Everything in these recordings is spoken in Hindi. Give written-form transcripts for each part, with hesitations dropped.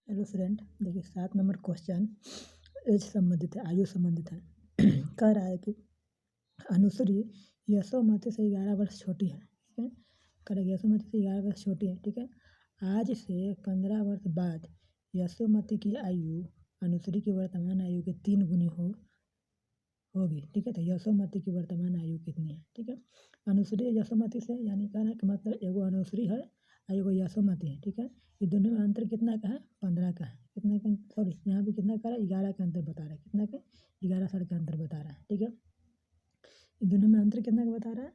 हेलो फ्रेंड, देखिए 7 नंबर क्वेश्चन एज संबंधित है, आयु संबंधित है। कह रहा है कि अनुश्री यशोमती से 11 वर्ष छोटी है। ठीक है, कह रहा है यशोमती से 11 वर्ष छोटी है। ठीक है, आज से 15 वर्ष बाद यशोमती की आयु अनुश्री की वर्तमान आयु के 3 गुनी होगी। ठीक है, तो यशोमती की वर्तमान आयु कितनी है? ठीक है, अनुश्री यशोमती से यानी कहना कि मतलब एगो अनुश्री है और एगो यशोमती है। ठीक है, ये दोनों में अंतर कितना का है? 15 का है। कितना का? सॉरी, यहाँ पे कितना का है? 11 का अंतर बता रहा है। कितना का? 11 साल का अंतर बता रहा है। ठीक है, ये दोनों में अंतर कितना का बता रहा है?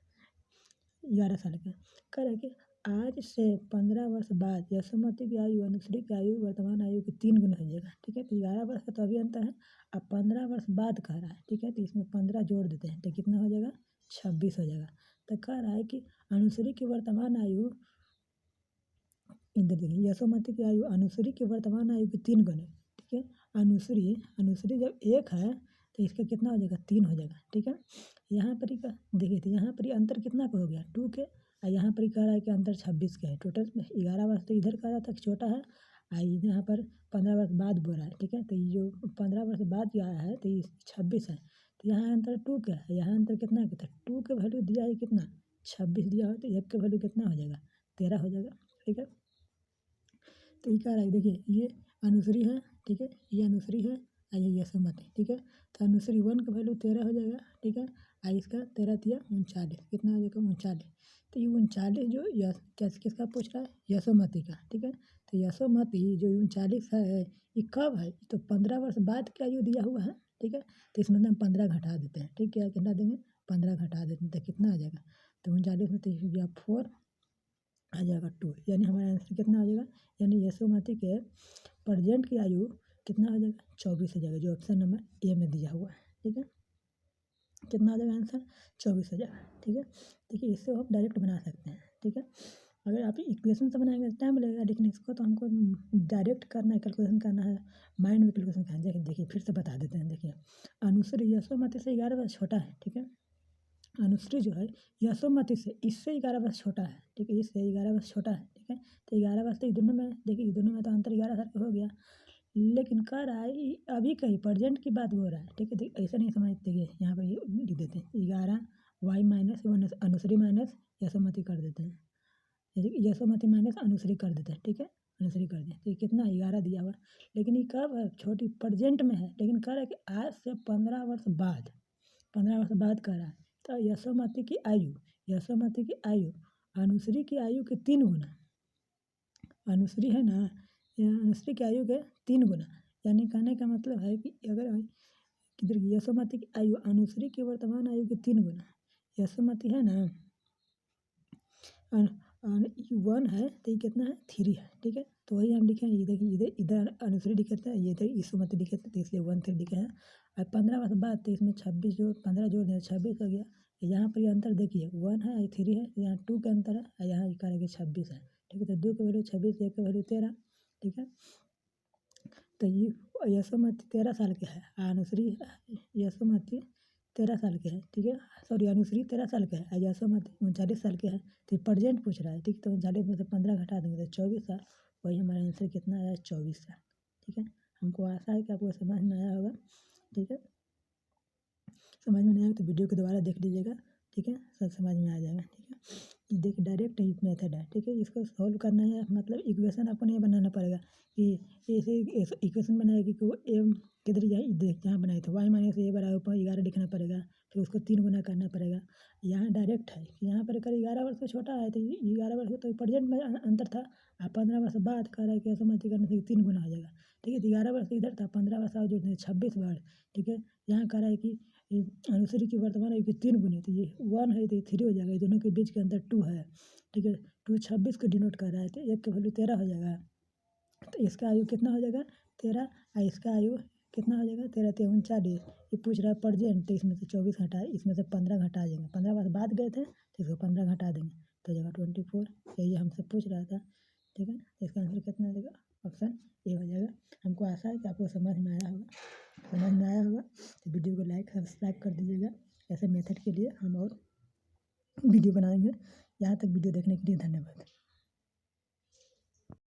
11 साल का। कह रहा है कि आज से 15 वर्ष बाद यशोमती की आयु अनुश्री की आयु वर्तमान आयु की 3 गुना हो जाएगा। ठीक है, तो 11 वर्ष का तो अभी अंतर है। अब 15 वर्ष बाद कह रहा है। ठीक है, तो इसमें 15 जोड़ देते हैं तो कितना हो जाएगा? 26 हो जाएगा। तो कह रहा है कि अनुश्री की वर्तमान आयु, इधर देखिए, यशोमती की आयु अनुश्री की वर्तमान आयु की 3 गुना। ठीक है, अनुश्री जब 1 है तो इसका कितना हो जाएगा? 3 हो जाएगा। ठीक है, यहाँ पर ही का देखिए, तो यहाँ पर ही अंतर कितना का हो गया? 2 के। और यहाँ पर ही कह रहा है कि अंतर 26 का है। टोटल 11 वर्ष तो इधर कह रहा था कि छोटा है, और यहाँ पर 15 वर्ष बाद बोल रहा है। ठीक है, तो ये जो 15 वर्ष बाद जो आया है तो ये 26 है। तो यहाँ अंतर 2 का है, यहाँ अंतर कितना का था? 2 के वैल्यू दिया है कितना? 26 दिया हो तो 1 का वैल्यू कितना हो जाएगा? 13 हो जाएगा। ठीक है, तो ये कह रहा है, देखिए ये अनुश्री है। ठीक है, ये अनुश्री है और ये यशोमती। ठीक है, तो अनुश्री 1 का वैल्यू 13 हो जाएगा। ठीक है, और इसका 13 तिया 39, कितना हो जाएगा? 39। तो ये 39 जो किसका पूछ रहा है? यशोमती का। ठीक है, तो यशोमती जो 39 है ये कब है? तो 15 वर्ष बाद का आयु दिया हुआ है। ठीक है, तो इसमें हम 15 घटा देते हैं। ठीक है, कितना देंगे? 15 घटा देते हैं तो कितना आ जाएगा? तो 39 में तो हो गया 4 आ जाएगा 2, यानी हमारा आंसर कितना हो जाएगा? यानी यशोमती के प्रेजेंट की आयु कितना हो जाएगा? 24 हो जाएगा, जो ऑप्शन नंबर ए में दिया हुआ है। ठीक है, कितना हो जाएगा आंसर? 24 हो जाएगा। ठीक है, देखिए इससे हम डायरेक्ट बना सकते हैं। ठीक है, अगर आप इक्वेशन से बनाएंगे तो टाइम लगेगा, लेकिन इसको तो हमको डायरेक्ट करना है, कैलकुलेशन करना है, माइंड में कैलकुलेशन करना है। देखिए फिर से बता देते हैं। देखिए अनुश्री यशोमती से 11 वर्ष छोटा है। ठीक है, अनुश्री जो है यशोमती से इससे 11 वर्ष छोटा है। ठीक है, इससे 11 वर्ष छोटा है। ठीक है, तो 11 वर्ष तो ये दोनों में, देखिए दोनों में तो अंतर 11 साल का हो गया, लेकिन कह रहा है अभी कहीं प्रेजेंट की बात हो रहा है। ठीक है, तो ऐसा नहीं समझ, देखिए यहाँ पर ये लिख देते हैं 11 Y minus Anushree minus Yashomati कर देते हैं, यशोमती माइनस अनुश्री कर देते हैं। ठीक है, अनुश्री कर दें तो ये कितना? 11 दिया हुआ, लेकिन ये कब है? छोटी प्रेजेंट में है, लेकिन कह रहा है कि आज से 15 वर्ष बाद, 15 वर्ष बाद कह रहा है। तो यशोमती की आयु अनुश्री की आयु के 3 गुना, अनुश्री है ना, अनुश्री की आयु के 3 गुना, यानी कहने का मतलब है कि अगर किधर यशोमती की आयु अनुश्री की वर्तमान आयु के 3 गुना, यशोमती है ना 1 है तो ये कितना है? 3 है। ठीक है, तो वही हम लिखे हैं, ये देखिए इधर इधर अनुश्री लिखे थे, ये इधर यशोमती लिखे थे, तो इसलिए 1 3 लिखे हैं। और 15 वर्ष बाद तो इसमें 26 जो 15 जोड़ दें 26 हो गया। यहाँ पर ये अंतर देखिए 1 है, 3 है, यहाँ 2 का अंतर है, और यहाँ करेंगे 26 है। ठीक है, तो 2 का वैल्यू 26, 1 का वैल्यू 13। ठीक है, तो ये यशोमती 13 साल के है, अनुश्री यशोमती 13 साल के है। ठीक है, सॉरी अनुश्री 13 साल के है और यशोमती 39 साल के है। तो प्रेजेंट पूछ रहा है। ठीक, तो 39 में से 15 घटा देंगे तो 24 साल, वही हमारा आंसर कितना आया? 24 साल। ठीक है, हमको आशा है कि आपको समझ में आया होगा। ठीक है, समझ में नहीं आया तो वीडियो को दोबारा देख लीजिएगा। ठीक है, सब समझ में आ जाएगा। ठीक है, ये देखिए डायरेक्ट ही मेथड है। ठीक है, इसको सॉल्व करना है, मतलब इक्वेशन आपको नहीं बनाना पड़ेगा कि ऐसे इक्वेशन बनाएगी कि वो एम किधर यहाँ बनाए थे वाई माइनस ए बराबर ऊपर 11 लिखना पड़ेगा, फिर उसको 3 गुना करना पड़ेगा। यहाँ डायरेक्ट है, यहाँ पर अगर 11 वर्ष से छोटा है तो 11 वर्ष तो प्रेजेंट में अंतर था, और 15 वर्ष बाद कह रहा है कि समझ करने से 3 गुना हो जाएगा। ठीक है, तो 11 वर्ष इधर था, 15 वर्ष और जोड़ते 26 वर्ष। ठीक है, यहाँ कह रहा है कि अनुश्री की वर्तमान आयु के 3 गुने, तो ये 1 है तो ये 3 हो जाएगा, दोनों के बीच के अंदर 2 है। ठीक है, 2 26 को डिनोट कर रहा है, तो 1 का वैल्यू 13 हो जाएगा। तो इसका आयु कितना हो जाएगा? 13, और इसका आयु कितना हो जाएगा? 13 3 39। ये पूछ रहा है प्रेजेंट, तो इसमें से 24 हटा, इसमें से 15 घटा देंगे, 15 वर्ष बाद गए थे तो इसको 15 घटा देंगे तो जगह 24, यही हमसे पूछ रहा था। ठीक है, इसका आंसर कितना हो जाएगा? ऑप्शन ए हो जाएगा। हमको आशा है कि आपको समझ में आया होगा। तो वीडियो को लाइक सब्सक्राइब कर दीजिएगा। ऐसे मेथड के लिए हम और वीडियो बनाएंगे। यहाँ तक वीडियो देखने के लिए धन्यवाद।